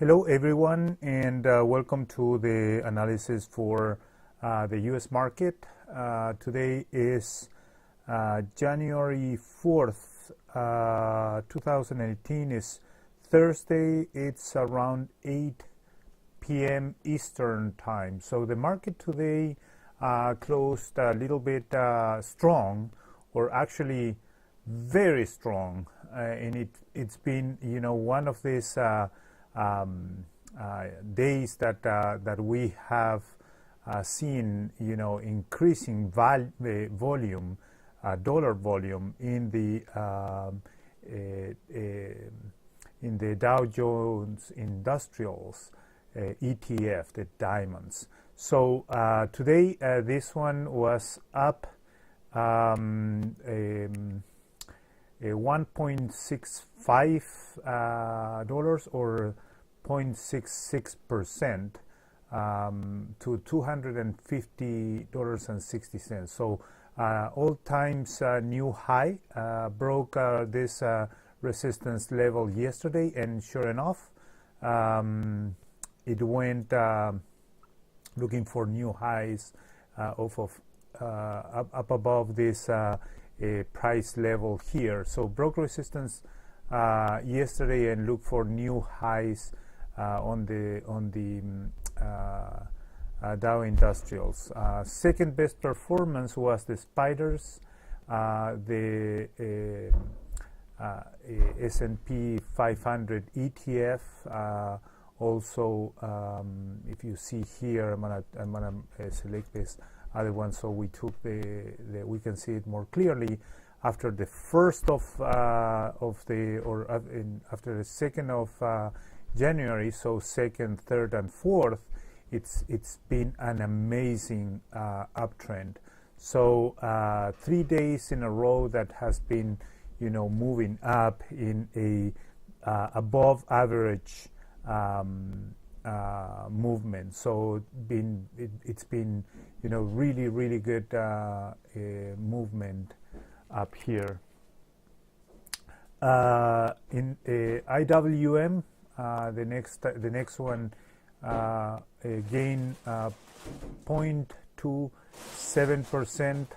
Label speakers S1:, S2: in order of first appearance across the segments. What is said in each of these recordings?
S1: Hello everyone, and welcome to the analysis for the US market. Today is January 4th, 2018. Is Thursday. It's around 8 p.m. Eastern time. So the market today closed a little bit strong, or actually very strong, and it's been, one of these days that we have seen, increasing volume, dollar volume in the Dow Jones Industrials ETF, the diamonds. So today this one was up $1.65 or 0.66% to $250.60. So all times new high, broke this resistance level yesterday, and sure enough, it went looking for new highs up above this price level here. So broke resistance yesterday and look for new highs on the Dow Industrials. Second best performance was the spiders, the S&P 500 ETF. Also, if you see here, I'm gonna select this other one, so we took we can see it more clearly. After the first after the 2nd of January, so 2nd, 3rd, and 4th, it's been an amazing uptrend. So 3 days in a row that has been, moving up in a above average movement. So it's been, really good movement up here. In IWM, the next one gain 0.27%,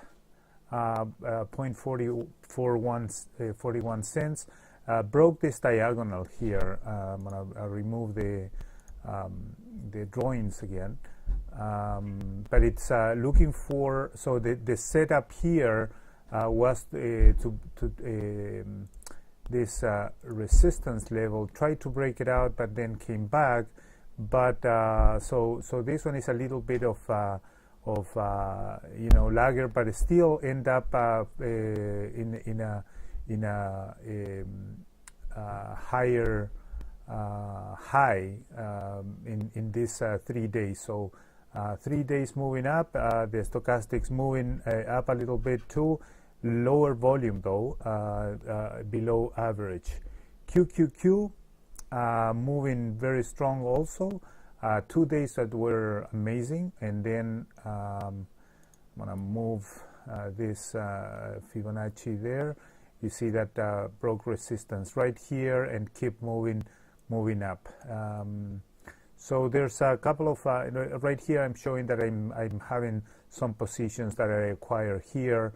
S1: 0.41 cents. Broke this diagonal here. I'm gonna remove the drawings again, but it's looking for, so the setup here was to this resistance level, tried to break it out, but then came back. But so this one is a little bit of lagger, but it still end up in a higher high in this 3 days. So 3 days moving up, the stochastics moving up a little bit too. Lower volume though, below average. QQQ moving very strong also. 2 days that were amazing, and then I'm gonna move this Fibonacci there. You see that broke resistance right here and keep moving up. So there's a couple of right here. I'm showing that I'm having some positions that I acquire here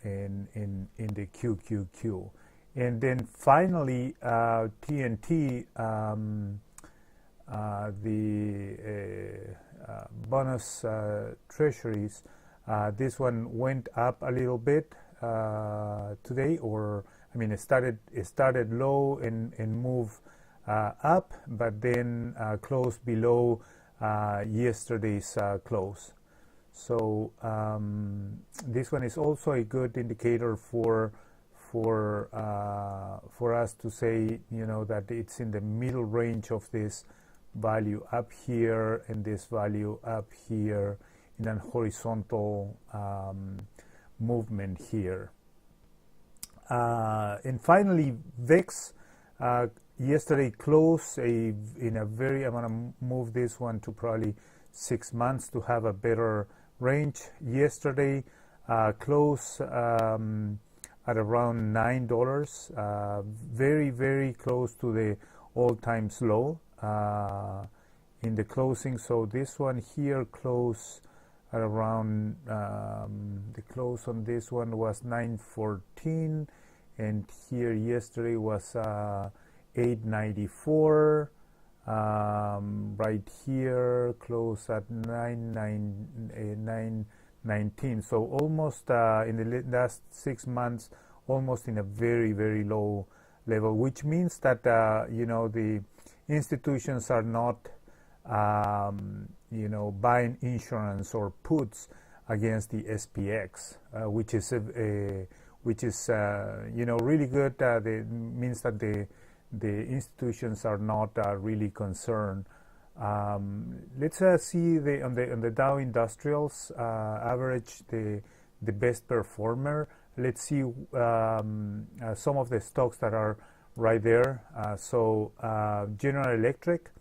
S1: in the QQQ, and then finally TNT, the bonus treasuries. This one went up a little bit today, or it started low and move up, but then closed below yesterday's close. So this one is also a good indicator for us to say, that it's in the middle range of this value up here and this value up here in an horizontal movement here. And finally, VIX yesterday closed in a very, I'm going to move this one to probably 6 months to have a better range. Yesterday closed at around $9, very close to the all-time low in the closing. So this one here close at around the close on this one was 914, and here yesterday was 894. Right here close at 919. So almost in the last 6 months, almost in a very, very low level, which means that you know, the institutions are not you know, buying insurance or puts against the SPX, which is you know, really good. Means that the institutions are not really concerned. Let's see on the Dow Industrials average, the best performer. Let's see some of the stocks that are right there. So General Electric,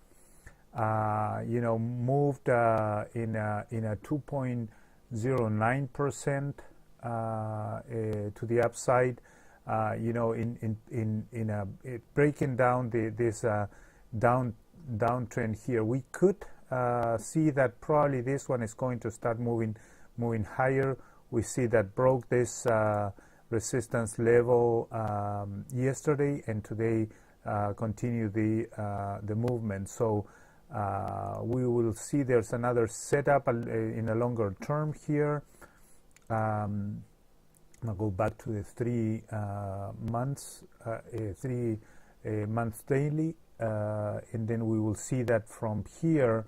S1: you know, moved in a 2.09% to the upside. You know, in breaking down this downtrend here, we could see that probably this one is going to start moving higher. We see that broke this resistance level yesterday, and today continue the movement. So we will see there's another setup in a longer term here. I'll go back to the 3 months, 3 months daily, and then we will see that from here,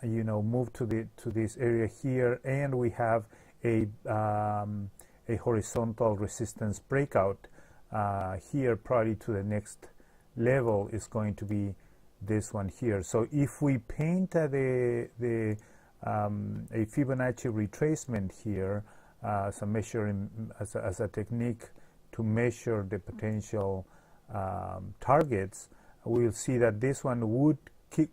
S1: you know, move to this area here, and we have a horizontal resistance breakout here. Probably to the next level is going to be this one here. So if we paint a Fibonacci retracement here, as a measuring, as a technique to measure the potential targets, we'll see that this one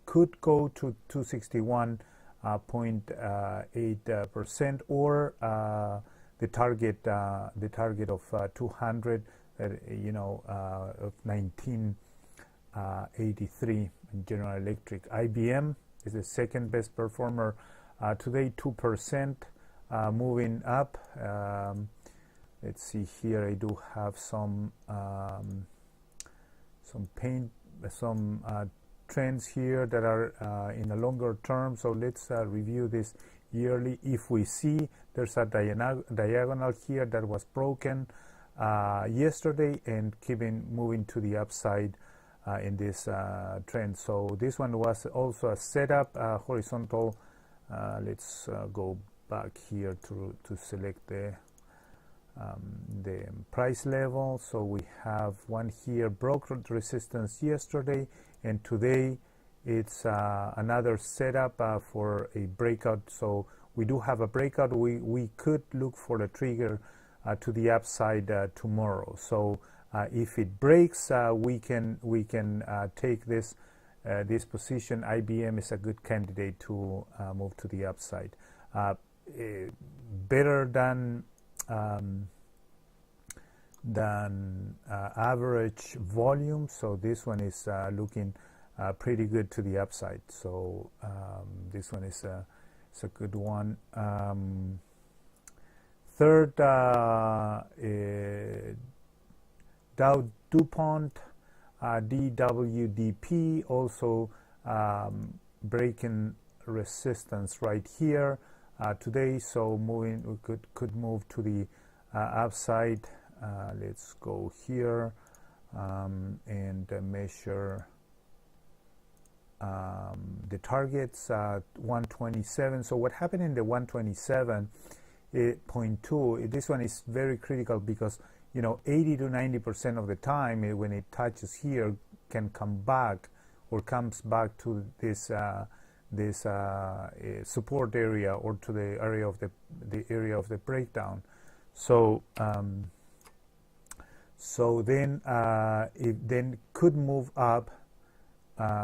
S1: could go to 261.8%, or the target of 200, you know, of 1983 in General Electric. IBM is the second best performer today, 2%. Moving up. Let's see here. I do have some trends here that are in a longer term. So let's review this yearly. If we see there's a diagonal here that was broken yesterday and moving to the upside in this trend. So this one was also a setup, horizontal. Let's go back here to select the price level. So we have one here, broke resistance yesterday, and today it's another setup for a breakout. So we do have a breakout. We could look for the trigger to the upside tomorrow. So if it breaks, we can take this position. IBM is a good candidate to move to the upside. Better than average volume, so this one is looking pretty good to the upside. So this one is a good one. Third, Dow DuPont, DWDP, also breaking resistance right here today. So moving, we could move to the upside. Let's go here and measure the targets at 127. So what happened in the 127.2, this one is very critical, because 80 to 90% of the time when it touches here can come back, or comes back to this support area, or to the area of the area of the breakdown. So then it then could move up.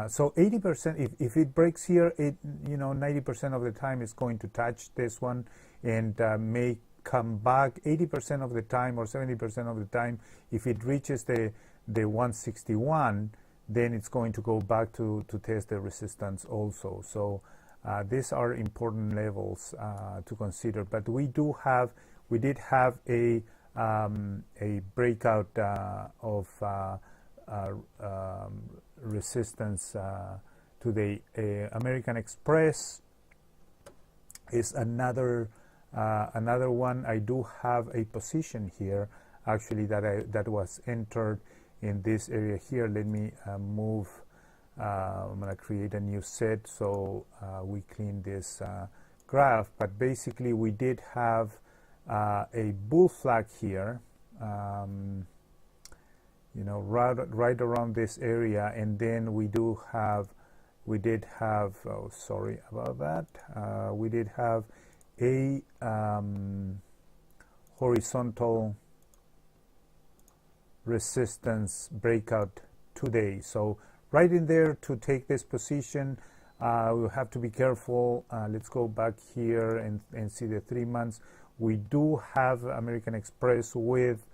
S1: So 80%, if it breaks here, 90% of the time it's going to touch this one and may come back 80% of the time, or 70% of the time. If it reaches the the 161, then it's going to go back to test the resistance also. So these are important levels to consider. But we did have a breakout of resistance today. American Express is another one. I do have a position here actually that was entered in this area here. Let me move. I'm going to create a new set so we clean this graph. But basically we did have a bull flag here, right around this area, and then we did have oh, sorry about that, we did have a horizontal resistance breakout today. So right in there to take this position, we'll have to be careful. Let's go back here and see the 3 months. We do have American Express with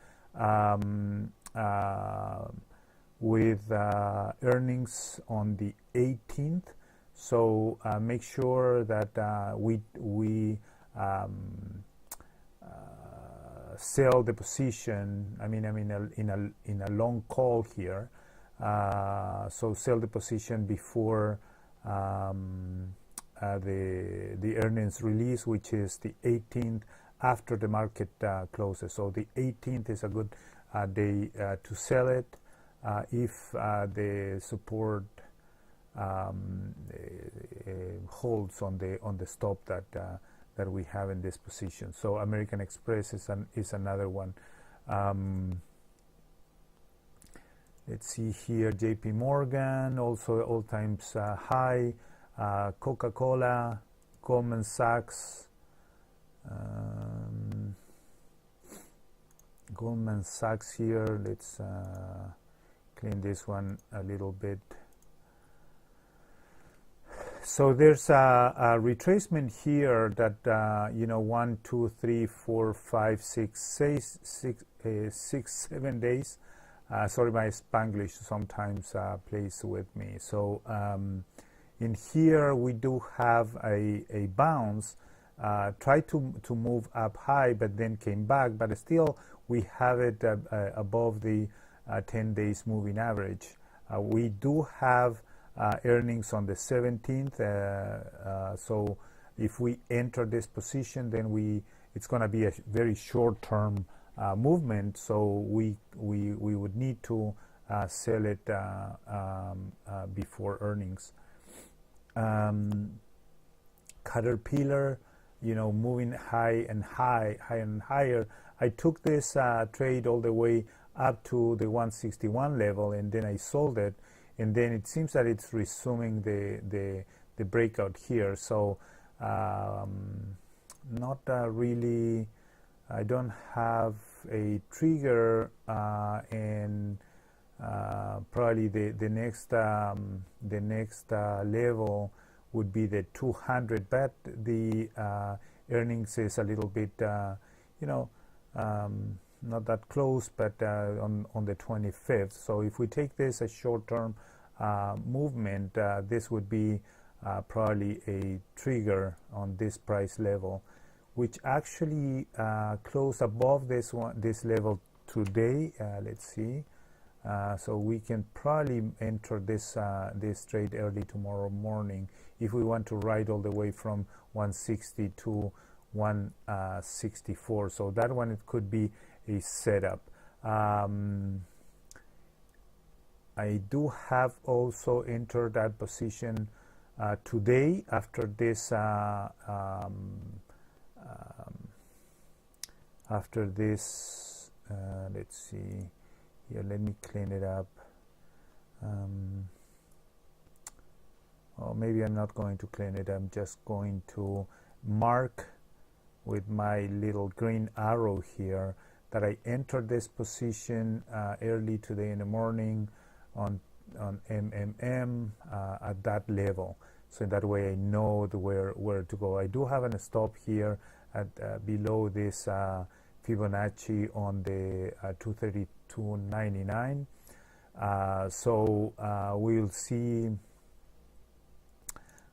S1: earnings on the 18th. So make sure that we sell the position. I mean in a long call here. So sell the position before the earnings release, which is the 18th, after the market closes. So the 18th is a good day to sell it if the support holds on the stop that we have in this position. So American Express is another one. Let's see here, JP Morgan, also all-time high, Coca-Cola, Goldman Sachs, here. Let's clean this one a little bit. So there's a retracement here that 1, 2, 3, 4, 5, 6, 7 days. Sorry, my Spanglish sometimes plays with me. So in here we do have a bounce, tried to move up high, but then came back. But still, we have it above the 10 days moving average. We do have earnings on the 17th. So if we enter this position, then it's going to be a very short-term movement. So we would need to sell it before earnings. Caterpillar, moving high and higher. I took this trade all the way up to the 161 level, and then I sold it, and then it seems that it's resuming the breakout here. So not really. I don't have a trigger, and probably the next level would be the 200, but the earnings is a little bit not that close, but on the 25th. So if we take this as short-term movement, this would be probably a trigger on this price level, which actually closed above this level today. Let's see. So we can probably enter this trade early tomorrow morning if we want to ride all the way from 160 to 164. So that one, it could be a setup. I do have also entered that position today after this let's see here, let me clean it up. Or maybe I'm not going to clean it. I'm just going to mark with my little green arrow here that I entered this position early today in the morning on MMM at that level. So that way I know where to go. I do have a stop here at below this Fibonacci on the 232.99. So we'll see.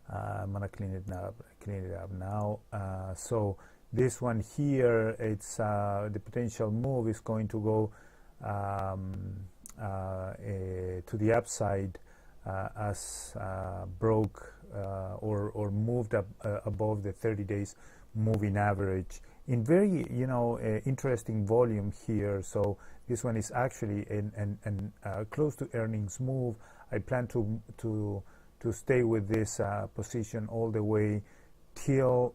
S1: I'm gonna clean it up now. So this one here, it's the potential move is going to go to the upside as broke or moved up above the 30 days moving average in very interesting volume here. So this one is actually an close to earnings move. I plan to stay with this position all the way till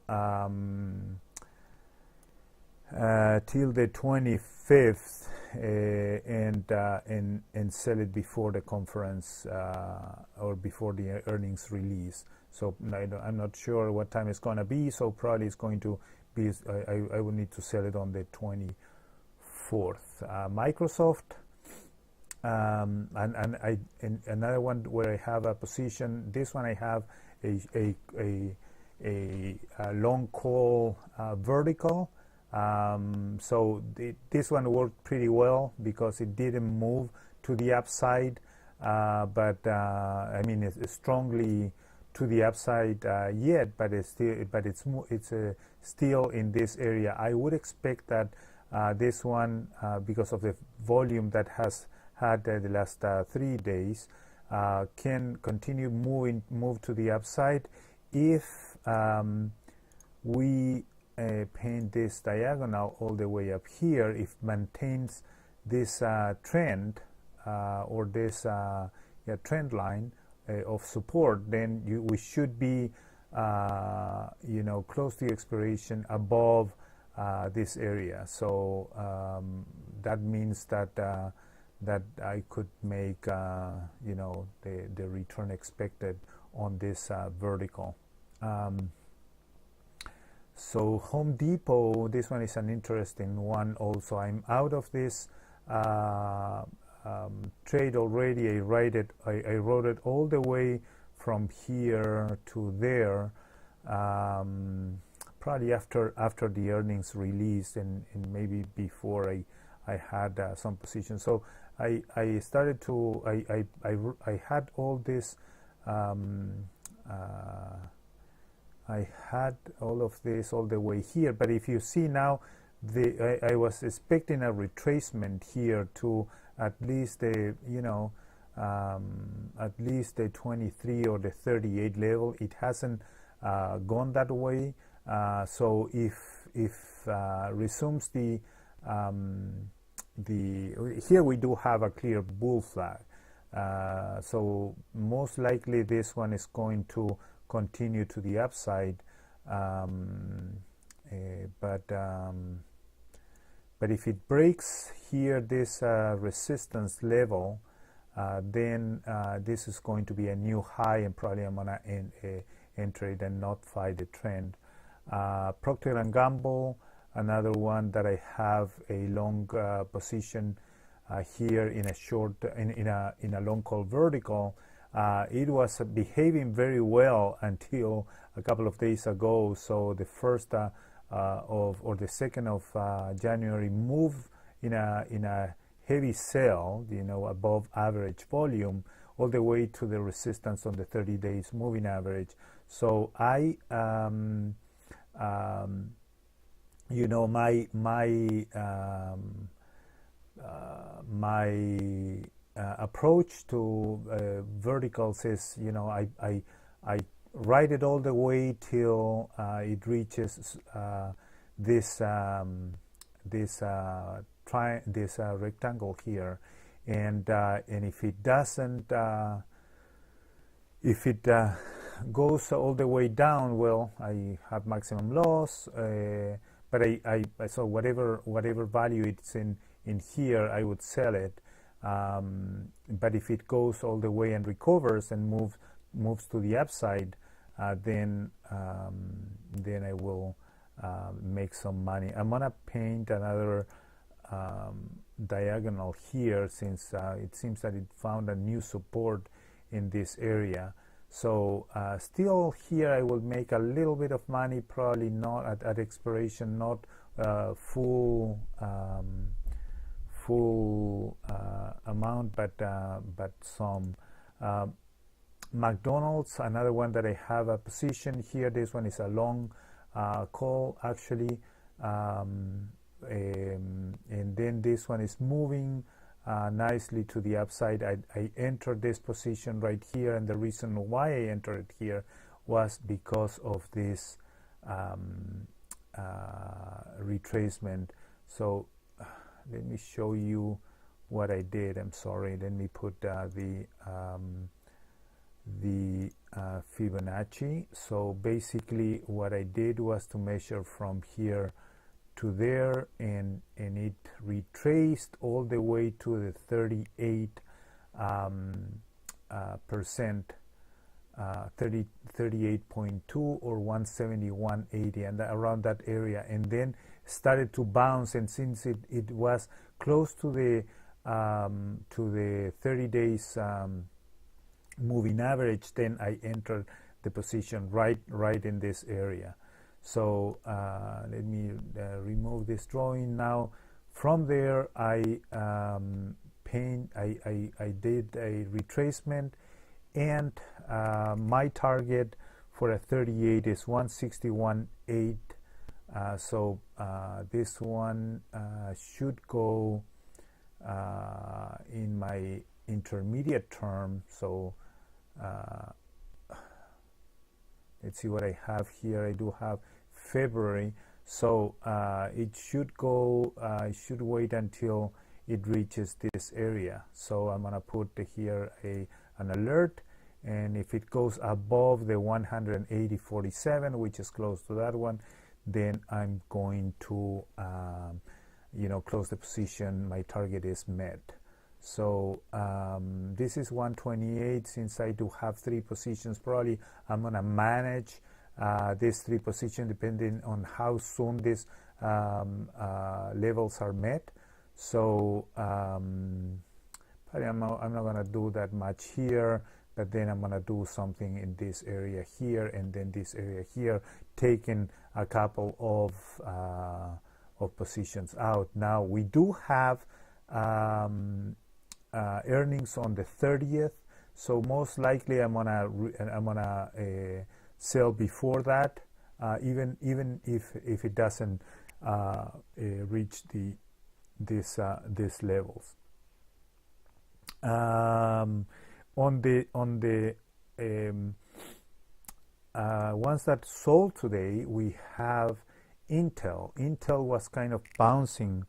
S1: the 25th and sell it before the conference or before the earnings release. So I'm not sure what time it's going to be, so probably it's going to be I will need to sell it on the 24th. Microsoft, and another one where I have a position. This one I have a long call vertical. So this one worked pretty well because it didn't move to the upside, but I mean it's strongly to the upside yet, but it's still in this area. I would expect that this one, because of the volume that has had the last 3 days, can continue move to the upside if we paint this diagonal all the way up here. If maintains this trend or this trend line of support, then we should be close to expiration above this area. So that means that that I could make the return expected on this vertical. So Home Depot, this one is an interesting one also. I'm out of this trade already. I wrote it all the way from here to there, probably after the earnings release and maybe before I had some positions. So I started to I had all this I had all of this all the way here, but if you see now, I was expecting a retracement here to at least the at least the 23 or the 38 level. It hasn't gone that way. So if resumes the here we do have a clear bull flag. So most likely this one is going to continue to the upside, but if it breaks here this resistance level, then this is going to be a new high, and probably I'm gonna enter it and not fight the trend. Procter Gamble, another one that I have a long position here in a short in a long call vertical. It was behaving very well until a couple of days ago. So the first or the 2nd of January move in a heavy sell, above average volume, all the way to the resistance on the 30 days moving average. So I my approach to verticals is, I ride it all the way till it reaches this rectangle here, and if it doesn't, if it goes all the way down, well, I have maximum loss. But so whatever value it's in here, I would sell it. But if it goes all the way and recovers and moves to the upside, then I will make some money. I'm gonna paint another diagonal here, since it seems that it found a new support in this area. So still here I will make a little bit of money, probably not at expiration, full amount, but some. McDonald's, another one that I have a position here. This one is a long call actually, and then this one is moving nicely to the upside. I entered this position right here, and the reason why I entered it here was because of this retracement. So let me show you what I did. I'm sorry, let me put the Fibonacci. So basically what I did was to measure from here to there, and it retraced all the way to the 38 percent, 38.2 or 171.80, and around that area, and then started to bounce. And since it was close to the 30 days moving average, then I entered the position right in this area. So let me remove this drawing now. From there, I did a retracement, and my target for a 38 is 161.8. So this one should go in my intermediate term. So let's see what I have here. I do have February, so it should go. I should wait until it reaches this area. So I'm gonna put here an alert, and if it goes above the 180.47, which is close to that one, then I'm going to close the position. My target is met. So this is 128. Since I do have 3 positions, probably I'm gonna manage these 3 positions depending on how soon these levels are met. So probably I'm not gonna do that much here, but then I'm gonna do something in this area here, and then this area here, taking a couple of positions out. Now we do have earnings on the 30th, so most likely I'm gonna sell before that, even if it doesn't reach these levels. On the ones that sold today, we have Intel. Intel was kind of bouncing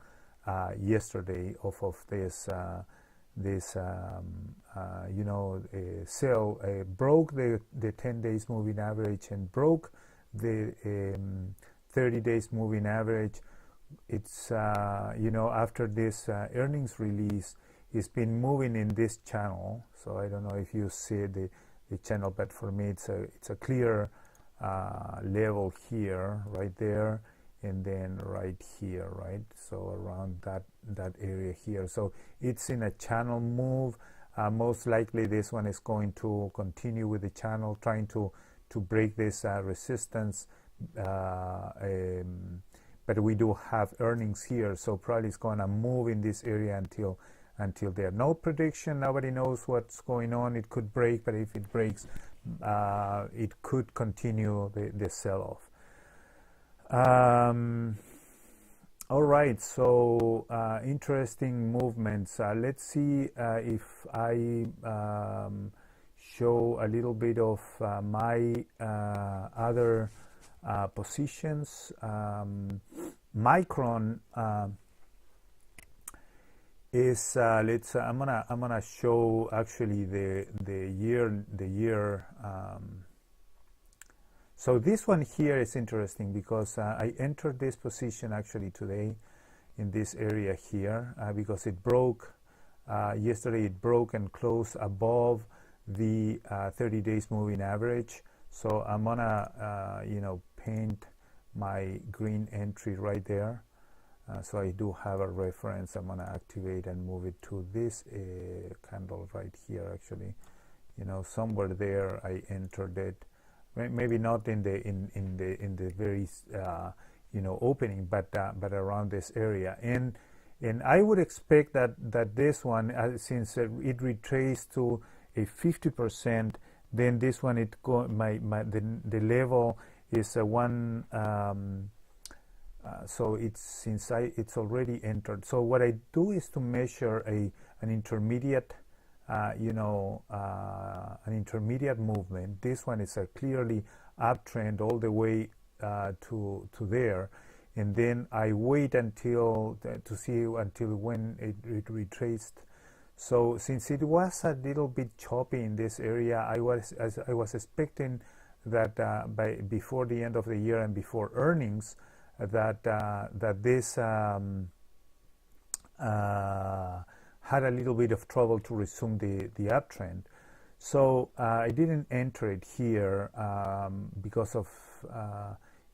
S1: yesterday off of this sell, broke the 10 days moving average and broke the 30 days moving average. It's after this earnings release, it's been moving in this channel. So I don't know if you see the channel, but for me it's a clear level here, right there, and then right here, right? So around that area here. So it's in a channel move. Most likely this one is going to continue with the channel, trying to break this resistance. But we do have earnings here, so probably it's going to move in this area until there. No prediction. Nobody knows what's going on. It could break, but if it breaks, it could continue the sell-off. All right, so interesting movements. Let's see if I show a little bit of my other positions. Micron is I'm gonna show actually the year. So this one here is interesting because I entered this position actually today in this area here because it broke yesterday. It broke and closed above the 30 days moving average. So I'm gonna paint my green entry right there. So I do have a reference. I'm gonna activate and move it to this candle right here. Actually, somewhere there I entered it. Maybe not in the very opening, but around this area. And And I would expect that this one, since it retraced to a 50%, then this one the level is a one. So it's it's already entered. So what I do is to measure an intermediate, an intermediate movement. This one is a clearly uptrend all the way to there, and then I wait until when it retraced. So since it was a little bit choppy in this area, I was expecting that before the end of the year and before earnings, that this had a little bit of trouble to resume the uptrend. So I didn't enter it here because of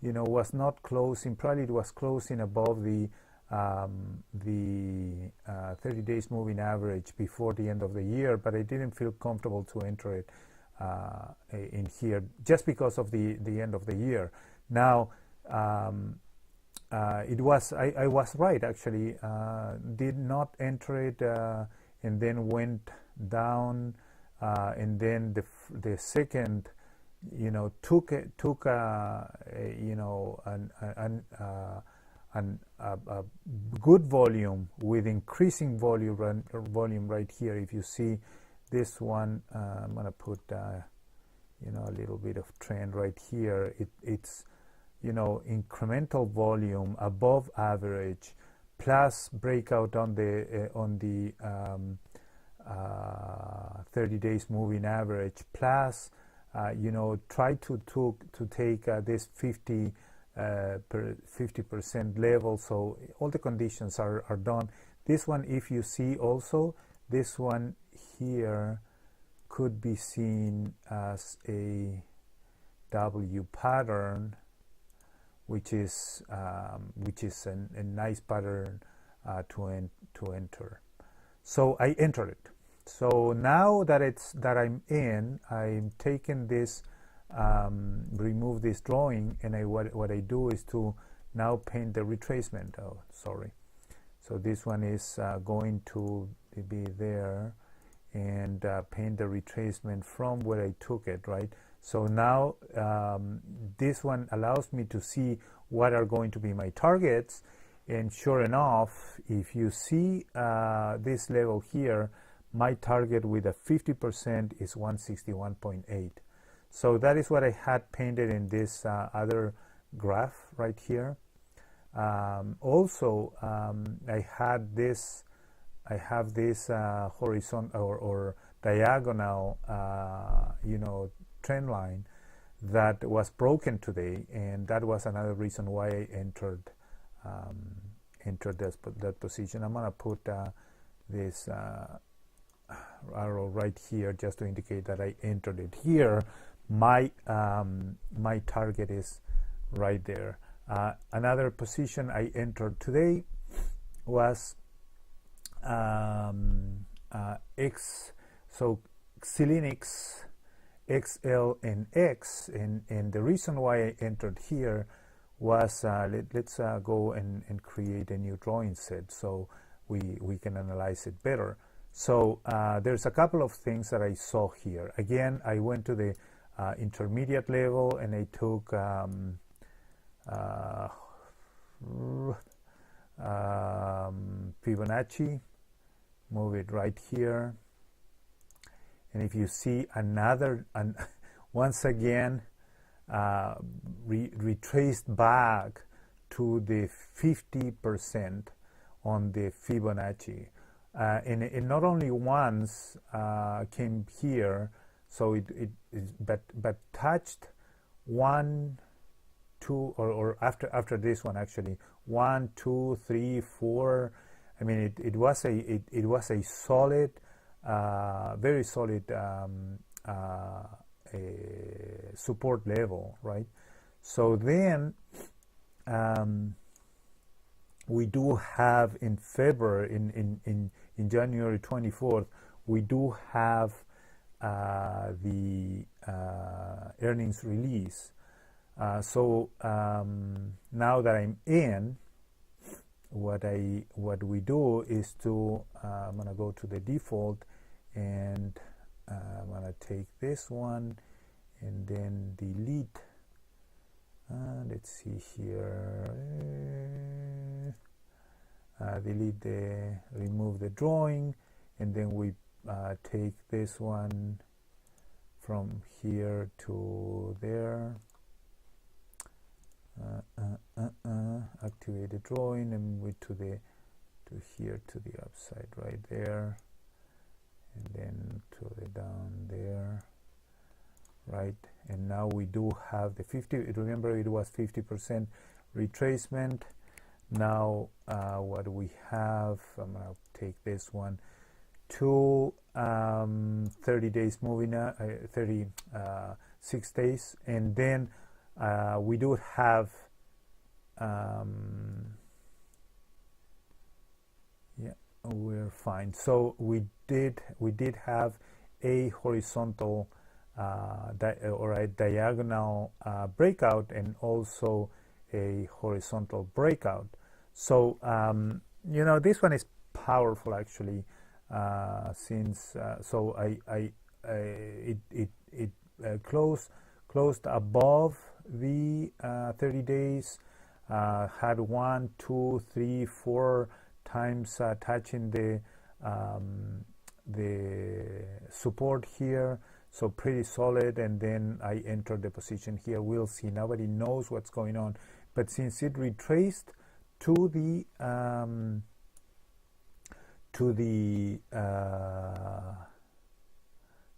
S1: was not closing. Probably it was closing above the 30 days moving average before the end of the year, but I didn't feel comfortable to enter it in here just because of the end of the year. Now I was right, actually. Did not enter it and then went down, and then the second took a good volume with increasing volume right here. If you see this one, I'm gonna put a little bit of trend right here. It's incremental volume above average, plus breakout on the 30 days moving average, plus try to take this 50% level. So all the conditions are done. This one, if you see also, this one here could be seen as a W pattern, which is a nice pattern to enter. So I entered it. So now that I'm in, I'm taking this, remove this drawing, and what I do is to now paint the retracement. Oh, sorry. So this one is going to be there, and paint the retracement from where I took it, right? So now this one allows me to see what are going to be my targets, and sure enough, if you see this level here, my target with a 50% is 161.8. So that is what I had painted in this other graph right here. Also, I have this horizontal or diagonal, trend line that was broken today, and that was another reason why I entered that position. I'm gonna put this arrow right here just to indicate that I entered it here. My target is right there. Another position I entered today was Xilinx XL and X, and the reason why I entered here was let's go and create a new drawing set so we can analyze it better. So there's a couple of things that I saw here. Again, I went to the intermediate level, and I took Fibonacci, move it right here, and if you see once again retraced back to the 50% on the Fibonacci, and it not only once came here, so but touched 1, 2, or after this one, actually 1, 2, 3, 4. I mean, it was a solid, very solid support level, right? So then we do have in February, in January 24th, we do have the earnings release. So now that I'm in, what we do is to I'm gonna go to the default, and I'm gonna take this one and then delete. Let's see here. Remove the drawing, and then we take this one from here to there. Activate the drawing and move to here to the upside right there, and then to the down there, right? And now we do have the 50. Remember, it was 50% retracement. Now what we have, I'm gonna take this one to 30 days moving 36 days, and then we do have yeah, we're fine. So we did have a horizontal or a diagonal breakout, and also a horizontal breakout. So you know, this one is powerful actually, since so it closed above the 30 days, had 1, 2, 3, 4 times touching the support here, so pretty solid. And then I entered the position here. We'll see, nobody knows what's going on, but since it retraced to the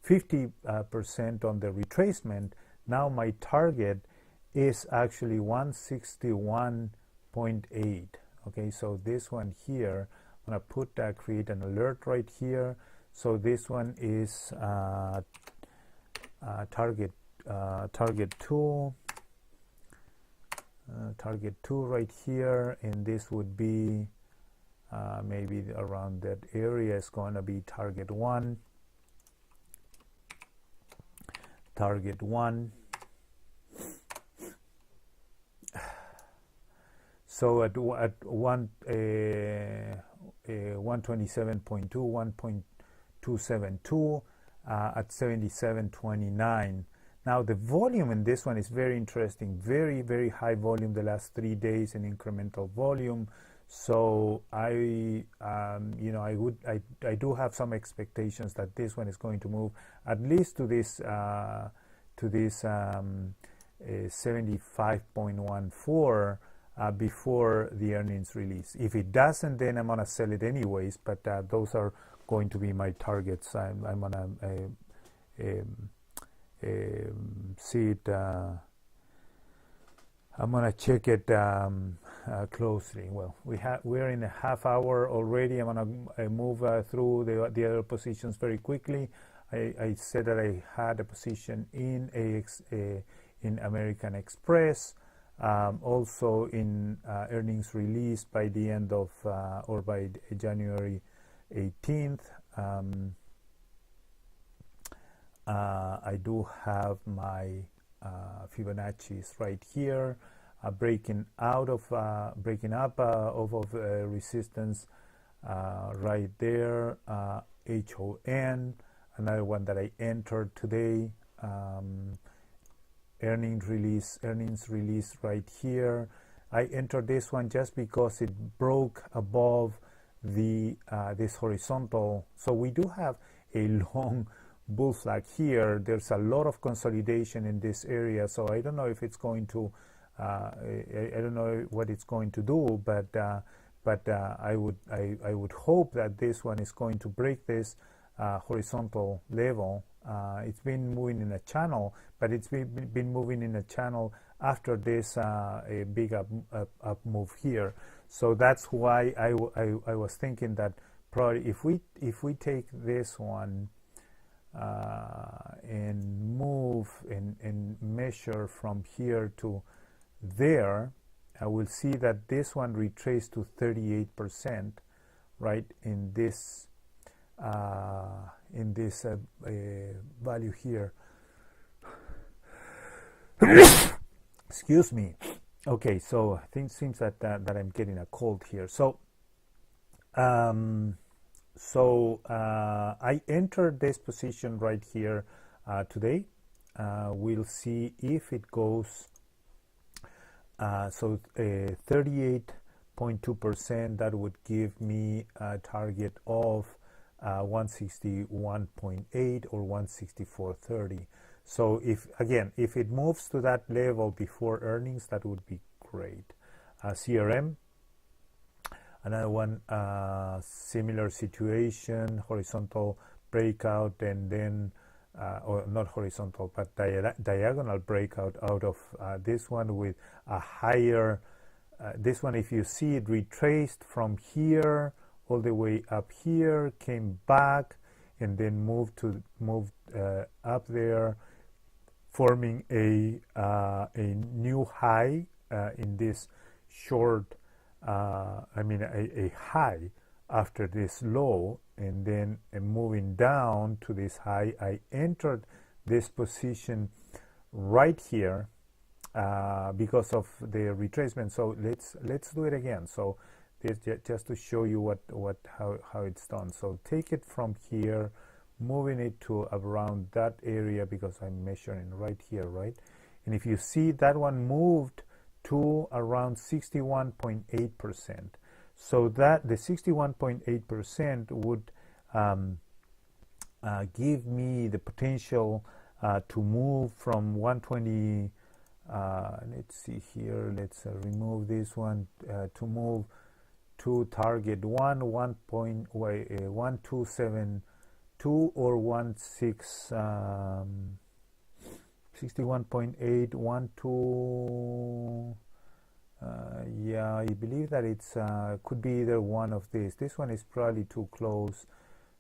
S1: 50% on the retracement, now my target is actually 161.8. okay, so this one here, I'm gonna put create an alert right here. So this one is target 2, target 2 right here, and this would be maybe around that area is going to be target 1, target 1. So at 127.2, 1.272, at 77.29. Now the volume in this one is very interesting, very high volume the last 3 days in incremental volume. So I I do have some expectations that this one is going to move at least to this 75.14 before the earnings release. If it doesn't, then I'm gonna sell it anyways, but those are going to be my targets. I'm gonna see it. I'm gonna check it closely. Well, we're in a half hour already. I'm gonna move through the other positions very quickly. I said that I had a position in in American Express, also in earnings release by the end of or by January 18th. I do have my Fibonacci's right here, breaking up of resistance right there, HON, another one that I entered today. Earnings release right here. I entered this one just because it broke above the this horizontal. So we do have a long bull flag here. There's a lot of consolidation in this area, so I don't know if it's going to I don't know what it's going to do, but I would hope that this one is going to break this horizontal level. It's been moving in a channel, but it's been moving in a channel after this a big up move here. So that's why I was thinking that probably if we take this one and move and measure from here to there, I will see that this one retraced to 38%, right, in this value here. Excuse me. Okay, so I think it seems that that I'm getting a cold here. So I entered this position right here today. We'll see if it goes. 38.2%. That would give me a target of 161.8 or 164.30. So if it moves to that level before earnings, that would be great. CRM, another one, similar situation, horizontal breakout, and then or not horizontal but diagonal breakout out of this one with a higher this one, if you see it retraced from here all the way up here, came back and then moved up there, forming a new high in this short a high after this low, and then moving down to this high. I entered this position right here because of the retracement. So let's do it again. So this just to show you how it's done. So take it from here, moving it to around that area because I'm measuring right here, right? And if you see, that one moved to around 61.8%. So that the 61.8% would give me the potential to move from 120. Let's see here. Let's remove this one to move to target 1.1272 or 61.8, 12. Yeah, I believe that it's could be either one of these. This one is probably too close,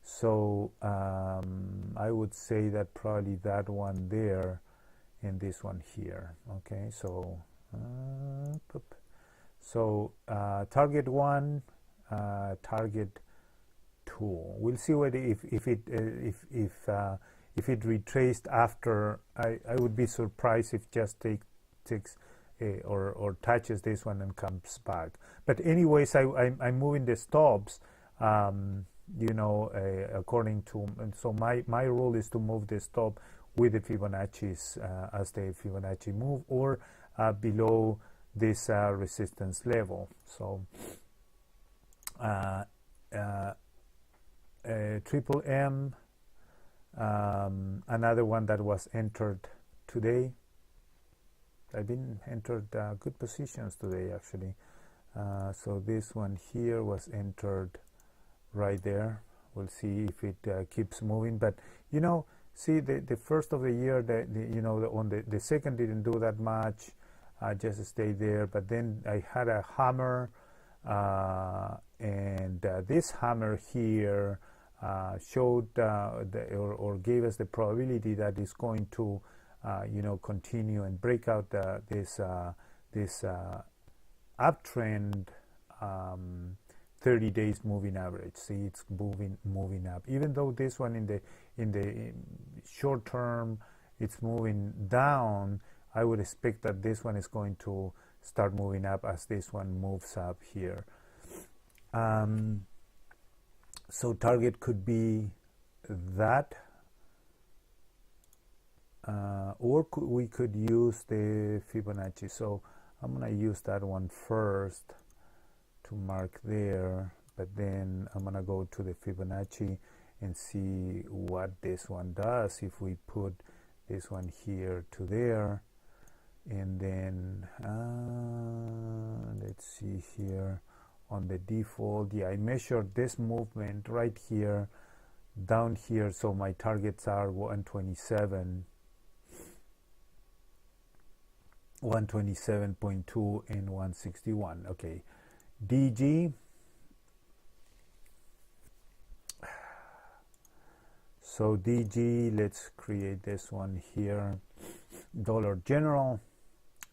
S1: so I would say that probably that one there and this one here. Okay, so target 1, target 2. We'll see whether if it retraced after. I would be surprised if just takes or touches this one and comes back. But anyways, I'm moving the stops according to, and so my rule is to move the stop with the Fibonacci's as the Fibonacci move, or below this resistance level. So triple M, another one that was entered today. I've been entered good positions today, actually. So this one here was entered right there. We'll see if it keeps moving. But see, the first of the year, the second didn't do that much. Just stayed there. But then I had a hammer, and this hammer here showed or gave us the probability that it's going to continue and break out this uptrend 30 days moving average. See, it's moving up, even though this one in the short term it's moving down. I would expect that this one is going to start moving up as this one moves up here. So target could be that, or we could use the Fibonacci. So I'm gonna use that one first to mark there, but then I'm gonna go to the Fibonacci and see what this one does if we put this one here to there. And then let's see here on the default. Yeah, I measured this movement right here down here, so my targets are 127, 127.2 and 161. Okay, DG. So DG, let's create this one here. Dollar General.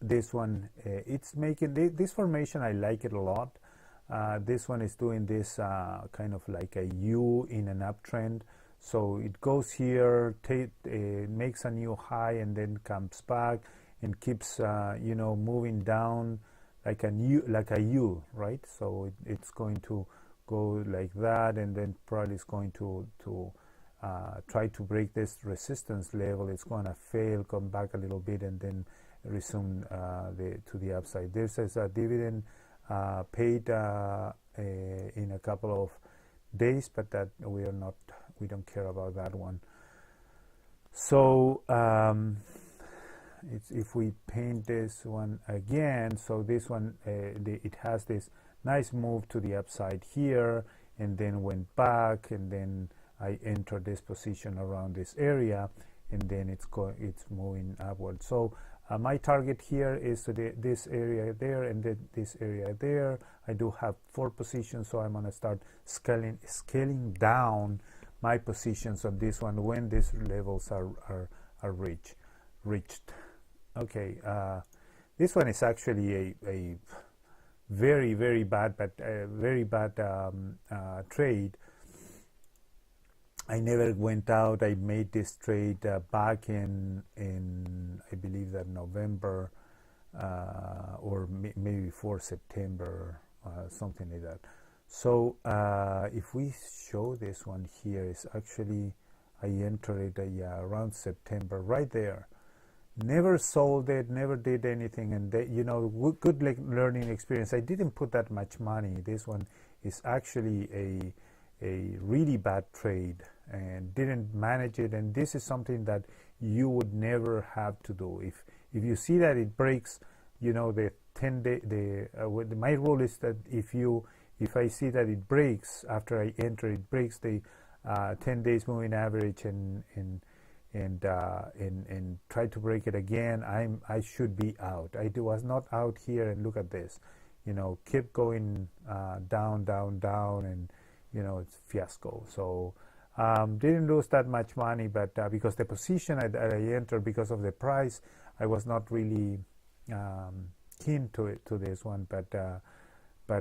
S1: This one, it's making this formation. I like it a lot. This one is doing this kind of like a U in an uptrend. So it goes here, makes a new high, and then comes back, and keeps moving down like a U, right? So it's going to go like that, and then probably it's going to try to break this resistance level. It's going to fail, come back a little bit, and then resume to the upside. This is a dividend paid in a couple of days, but that we don't care about that one. So if we paint this one again, so this one it has this nice move to the upside here, and then went back, and then I entered this position around this area, and then it's moving upward. So my target here is this area there, and then this area there. I do have 4 positions, so I'm going to start scaling down my positions on this one when these levels are reached. Okay, this one is actually a very, very bad trade. I never went out. I made this trade back in I believe that November or maybe before September, something like that. So if we show this one here, is actually I entered it around September, right there. Never sold it, never did anything, and good learning experience. I didn't put that much money. This one is actually a really bad trade, and didn't manage it. And this is something that you would never have to do. If you see that it breaks, the 10-day. My rule is that if I see that it breaks after I enter, it breaks the 10 days moving average, and try to break it again, I should be out. I was not out here, and look at this, keep going down, and it's fiasco. So didn't lose that much money, but because the position I entered, because of the price, I was not really keen to this one, but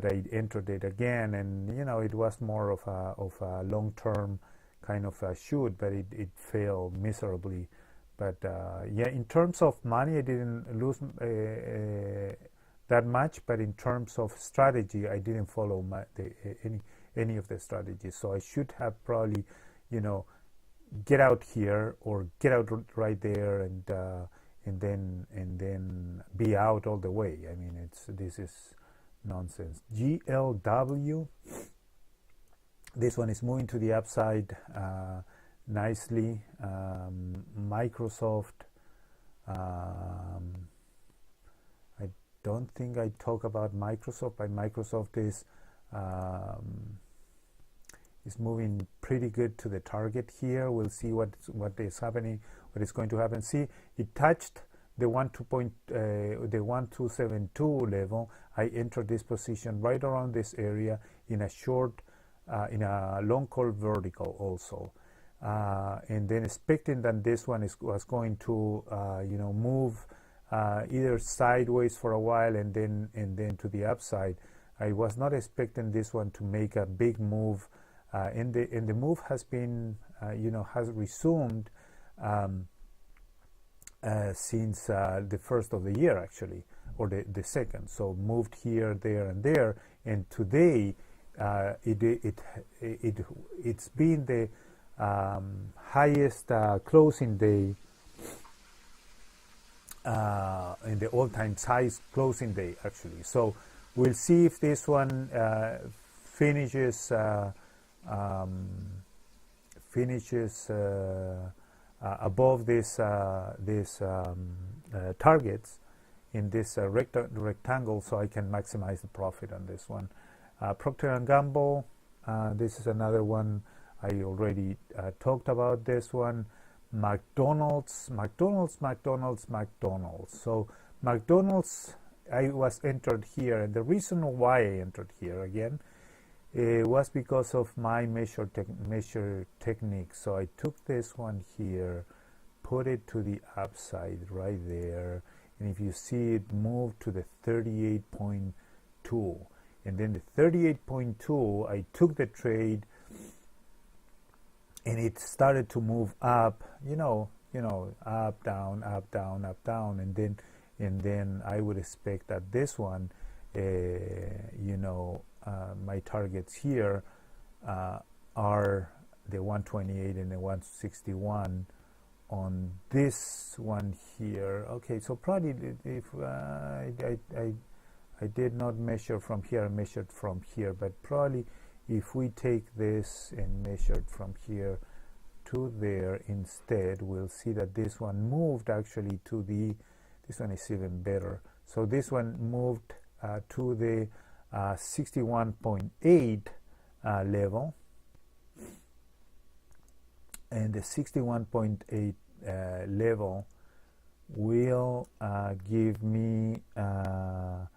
S1: I entered it again, and it was more of a long-term kind of a shoot, but it failed miserably. But yeah, in terms of money, I didn't lose that much, but in terms of strategy, I didn't follow any of the strategies. So I should have probably get out here or get out right there, and then be out all the way. I mean, this is nonsense. GLW. This one is moving to the upside nicely. Microsoft. I don't think I talk about Microsoft, but Microsoft is moving pretty good to the target here. We'll see what is happening, what is going to happen. See, it touched the 1272 level. I entered this position right around this area in a short. In a long call vertical also, and then expecting that this one was going to move either sideways for a while and then to the upside. I was not expecting this one to make a big move, and the move has been has resumed since the first of the year, actually, or the second. So moved here, there, and there, and today. It's been the highest closing day in the all-time highest closing day, actually. So we'll see if this one finishes above this targets in this rectangle, so I can maximize the profit on this one. Procter Gamble, this is another one I already talked about. This one. McDonald's. So McDonald's, I was entered here, and the reason why I entered here again was because of my measure technique. So I took this one here, put it to the upside right there, and if you see it move to the 38.2. And then the 38.2, I took the trade, and it started to move up, you know, up, down, up, down, up, down, and then I would expect that this one, you know, my targets here are the 128 and the 161 on this one here. Okay, so probably if I did not measure from here, I measured from here, but probably if we take this and measured from here to there instead, we'll see that this one moved actually to the, this one is even better. So this one moved to the 61.8 level, and the 61.8 level will give me a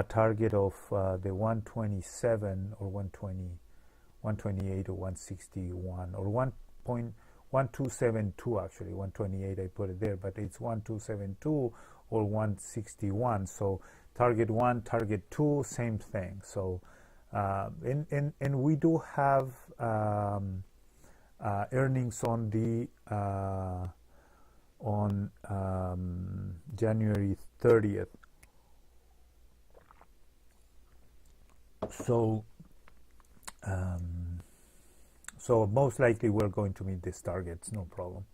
S1: target of the 127 or 128 or 161 or 1272 actually. 128 I put it there, but it's 1272 or 161. So target 1, target 2, same thing. So and we do have earnings on the on January 30th. So so most likely we're going to meet these targets, no problem.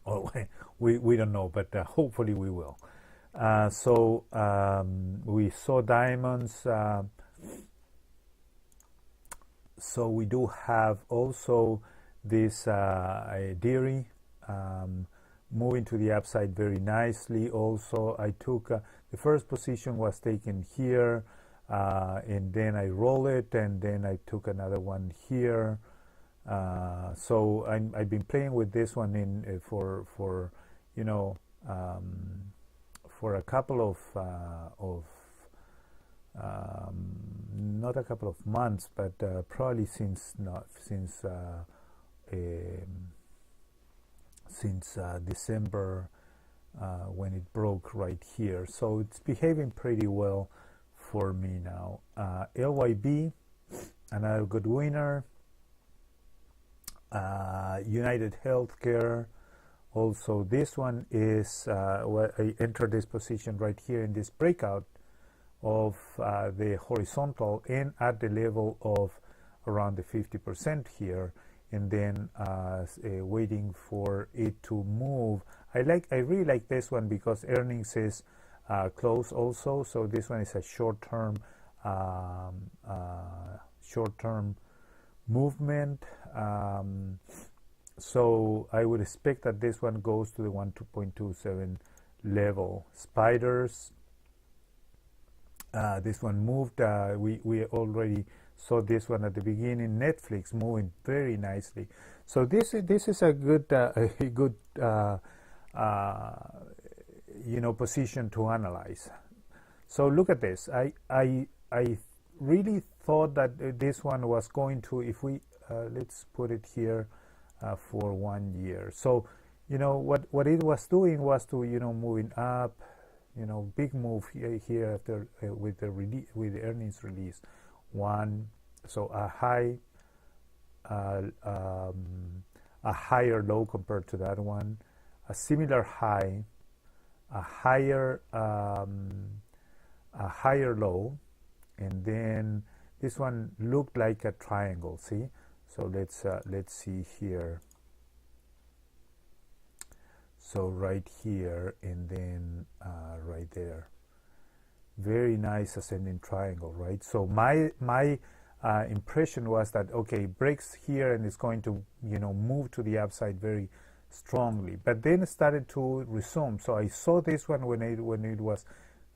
S1: Oh, we don't know, but hopefully we will. So we saw diamonds. So we do have also this dairy moving to the upside very nicely. Also, I took the first position was taken here, and then I roll it, and then I took another one here. So I've been playing with this one in for you know, for a couple of not a couple of months, but probably since December, when it broke right here. So it's behaving pretty well for me now. LYB, another good winner. Unitedhealthcare, also this one is where I entered this position right here in this breakout of the horizontal and at the level of around the 50% here, and then waiting for it to move. I really like this one because earnings is close also, so this one is a short-term movement. So I would expect that this one goes to the 2.27 level. Spiders, this one moved. We already saw this one at the beginning. Netflix moving very nicely. So this is a good you know, position to analyze. So look at this. I really thought that this one was going to, if we let's put it here for 1 year. So you know what it was doing was to, you know, moving up, you know, big move here after with the earnings release. So a higher low compared to that one, a similar high, a higher low, and then this one looked like a triangle. See, so let's see here. So right here, and then right there, very nice ascending triangle, right? So my impression was that, okay, breaks here and it's going to, you know, move to the upside very strongly, but then it started to resume. So I saw this one when it was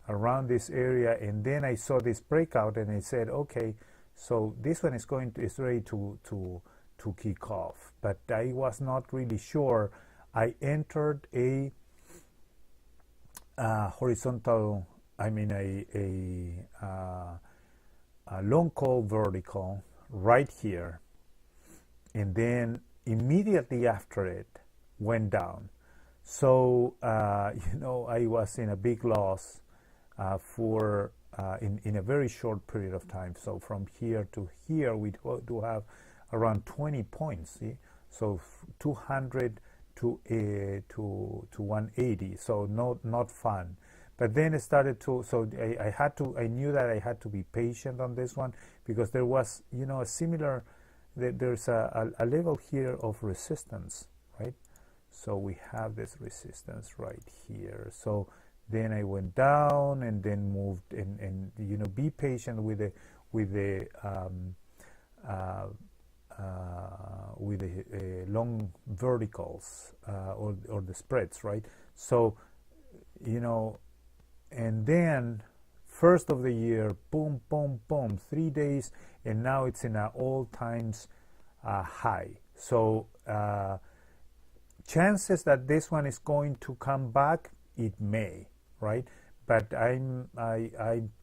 S1: around this area, and then I saw this breakout, and I said, okay, so this one is ready to kick off. But I was not really sure. I entered a horizontal, I mean a long call vertical right here, and then immediately after it went down. So you know, I was in a big loss for in a very short period of time. So from here to here we do have around 20 points. See, so 200 to to 180, so not fun. But then it started to, so I knew that I had to be patient on this one, because there was, you know, a similar, there's a level here of resistance, right? So we have this resistance right here. So then I went down and then moved, and you know, be patient with the long verticals or the spreads, right? So, you know, and then first of the year, boom, boom, boom, 3 days, and now it's in an all-times high. So chances that this one is going to come back, it may, right? But I'm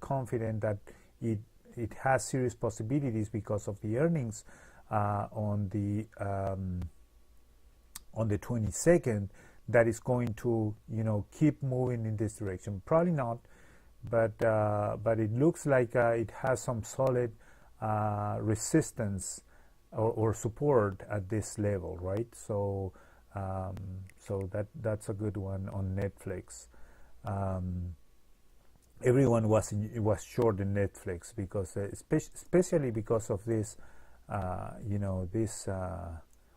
S1: confident that it has serious possibilities because of the earnings on the 22nd, that is going to, you know, keep moving in this direction. Probably not, but it looks like it has some solid resistance or support at this level, right? So so that's a good one on Netflix. Everyone was short in Netflix because especially because of this, you know, this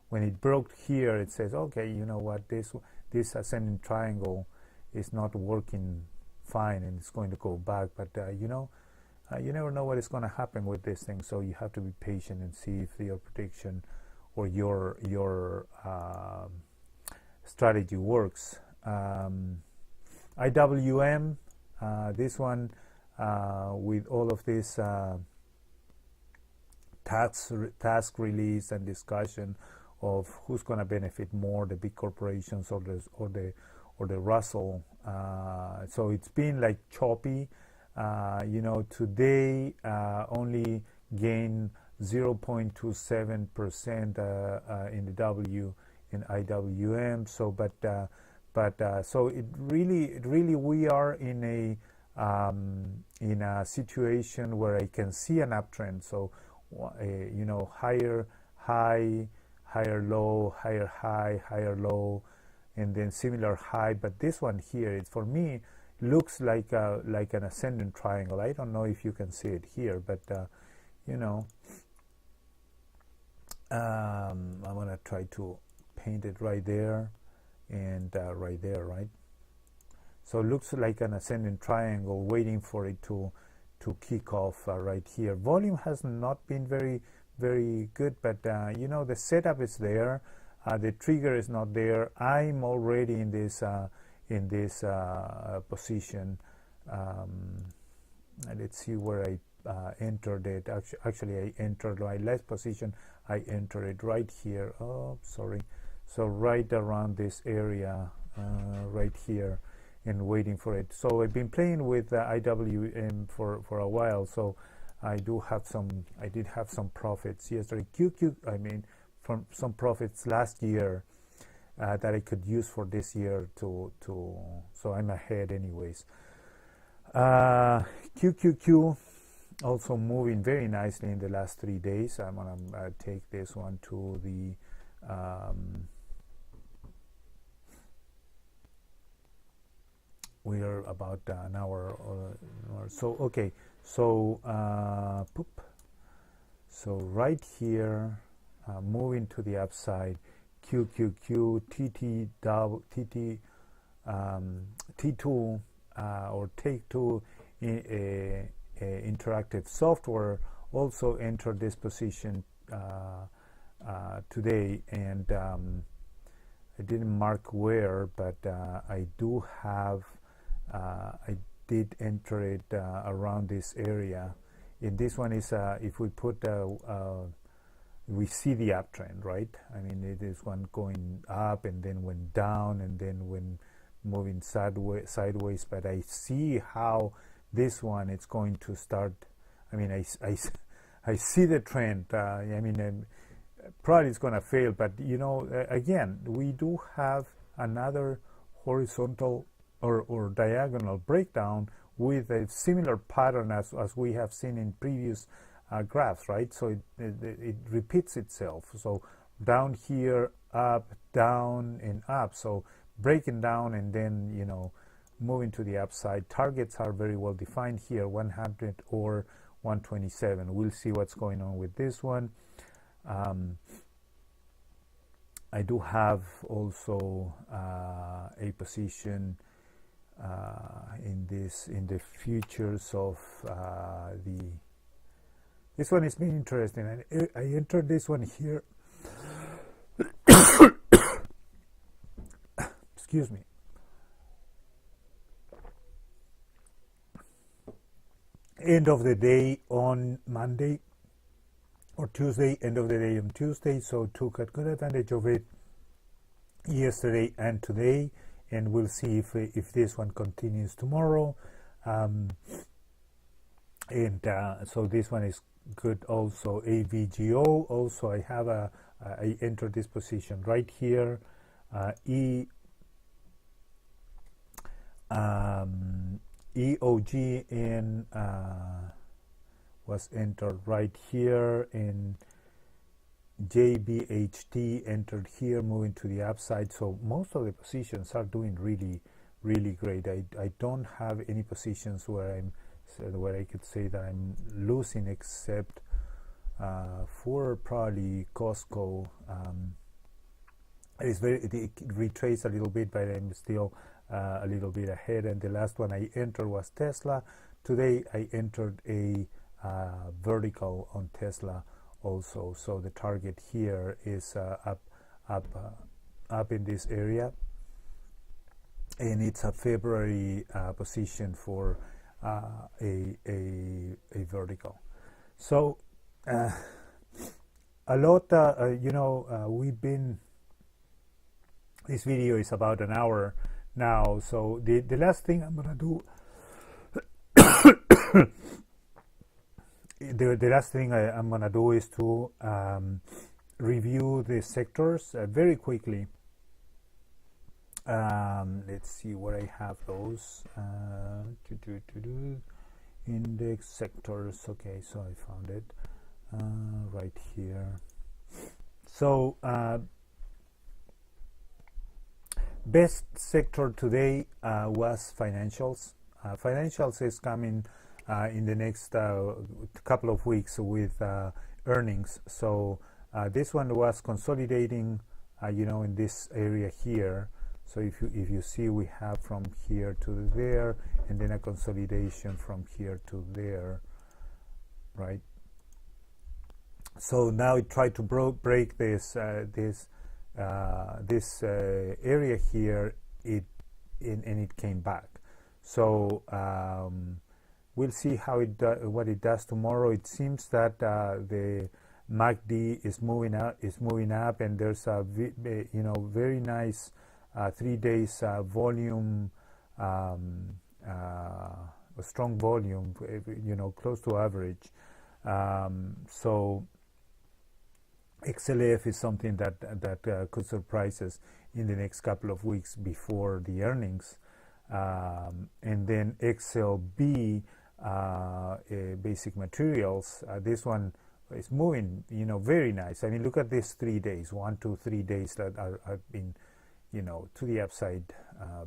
S1: when it broke here, it says, okay, you know what, this ascending triangle is not working fine and it's going to go back. But you know, you never know what is going to happen with this thing, so you have to be patient and see if your prediction or your strategy works. IWM, this one with all of this task release and discussion of who's going to benefit more, the big corporations or the Russell. So it's been like choppy. You know, today only gained 0.27% in the W in IWM. So, but so it really we are in a situation where I can see an uptrend. So, you know, higher high, higher low, higher high, higher low, and then similar high. But this one here, it for me looks like an ascending triangle. I don't know if you can see it here, but you know, I'm gonna try to paint it right there and right there, right? So it looks like an ascending triangle waiting for it to kick off right here. Volume has not been very good, but you know, the setup is there. The trigger is not there. I'm already in this position. Let's see where I entered it. Actually, I entered my last position. I entered it right here. Oh, sorry. So right around this area, right here, and waiting for it. So I've been playing with IWM for a while. So I did have some profits yesterday. I mean, from some profits last year that I could use for this year so I'm ahead anyways. QQQ also moving very nicely in the last 3 days. I'm gonna take this one to the we are about an hour or so. Okay, so so right here, moving to the upside, QQQ, T2 or Take-Two interactive software also entered this position today, and I didn't mark where, but I do have I did enter it around this area. And this one is if we put we see the uptrend, right? I mean, it is one going up and then went down and then when moving sideways. But I see how this one it's going to start. I mean, I see the trend. I mean, probably it's going to fail, but you know, again, we do have another horizontal or diagonal breakdown with a similar pattern as we have seen in previous graphs, right? So it repeats itself. So down here, up, down, and up. So breaking down and then, you know, moving to the upside. Targets are very well defined here, 100 or 127. We'll see what's going on with this one. I do have also a position in the futures of this one is being interesting. I entered this one here. Excuse me. End of the day on Monday or Tuesday, end of the day on Tuesday, so took a good advantage of it yesterday and today, and we'll see if this one continues tomorrow. So this one is good also. AVGO also, I have I entered this position right here. EOG in was entered right here, and JBHT entered here, moving to the upside. So most of the positions are doing really great. I don't have any positions where I could say that I'm losing, except for probably Costco. It retraced a little bit, but I'm still a little bit ahead. And the last one I entered was Tesla. Today I entered a vertical on Tesla also. So the target here is up in this area, and it's a February position for a vertical. So a lot, we've been. This video is about an hour now. So the last thing I'm gonna do. The last thing I'm going to do is to review the sectors very quickly. Let's see where I have those. Index sectors. Okay, so I found it right here. So best sector today was financials. Financials is coming in the next couple of weeks with earnings. So this one was consolidating, in this area here. So if you see, we have from here to there, and then a consolidation from here to there, right? So now it tried to break this area here, and it came back. So we'll see what it does tomorrow. It seems that the MACD is moving up, and there's a very nice 3 days volume, a strong volume, close to average. So XLF is something that could surprise us in the next couple of weeks before the earnings. And then XLB, basic materials, this one is moving, very nice. I mean, look at these 3 days, 1, 2, 3 days that have been, to the upside,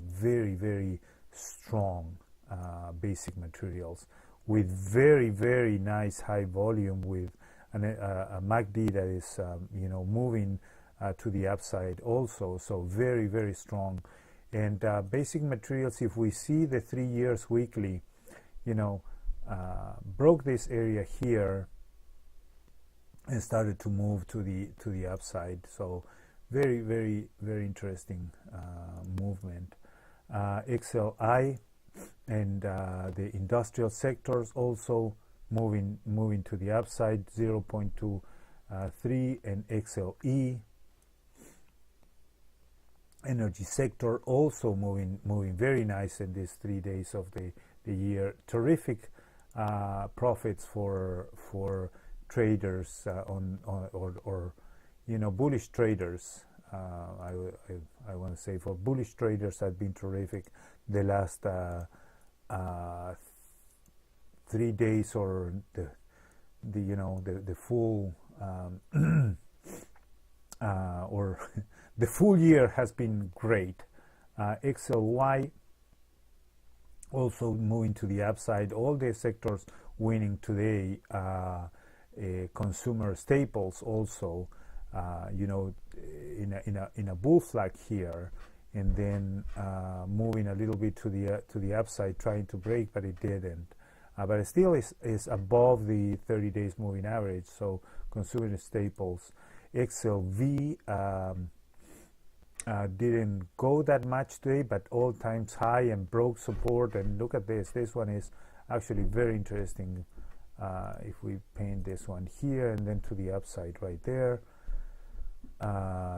S1: very strong basic materials with very nice high volume, with a MACD that is, moving to the upside also. So very strong. And basic materials, if we see the 3 years weekly, broke this area here and started to move to the upside. So very interesting movement. XLI and the industrial sectors also moving to the upside, 0.23, and XLE. Energy sector also moving very nice in these 3 days of the year. Terrific profits for traders bullish traders. I want to say for bullish traders have been terrific the last 3 days, or the full or the full year has been great. XLY also moving to the upside. All the sectors winning today. Consumer staples also, you know, in a bull flag here, and then moving a little bit to the upside, trying to break, but it didn't. But it still is above the 30 days moving average. So consumer staples, XLV didn't go that much today, but all times high and broke support. And look at this. This one is actually very interesting. If we paint this one here and then to the upside right there.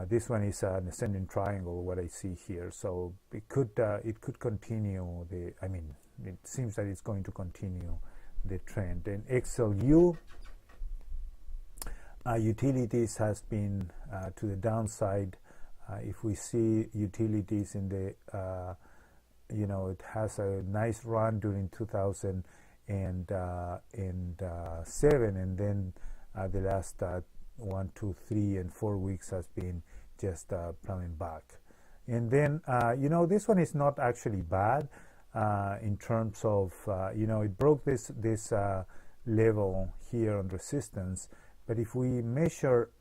S1: This one is an ascending triangle, what I see here. So it could continue the. I mean, it seems that it's going to continue the trend. And XLU utilities has been to the downside. If we see utilities in the, you know, it has a nice run during 2007, and then the last 1, 2, 3, and 4 weeks has been just plummeting back. And then, you know, this one is not actually bad in terms of, you know, it broke this level here on resistance. But if we measure,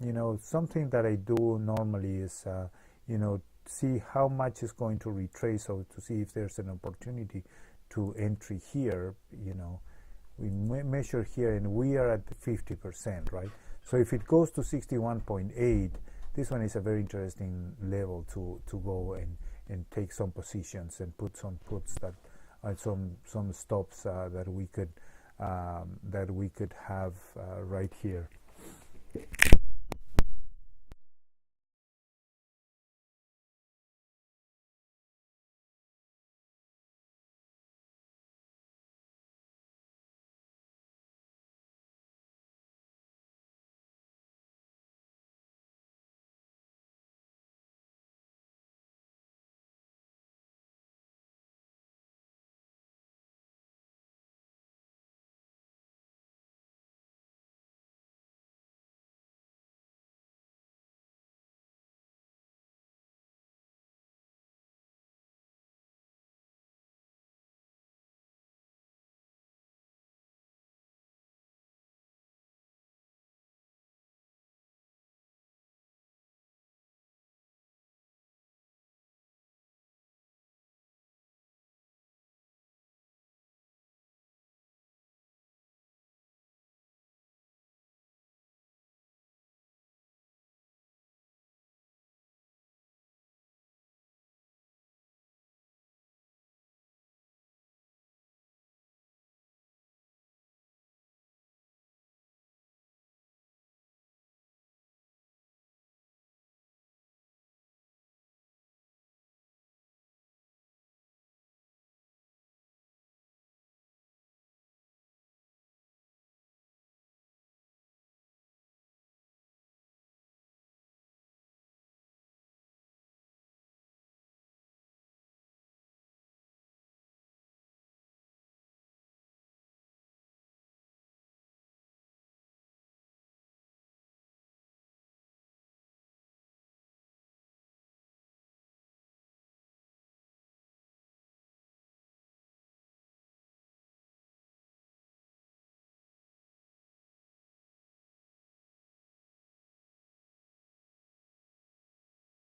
S1: you know, something that I do normally is, you know, see how much is going to retrace, so to see if there's an opportunity to entry here. You know, we measure here and we are at 50%, right? So if it goes to 61.8, this one is a very interesting level to go and take some positions and put some puts that some stops that we could have right here.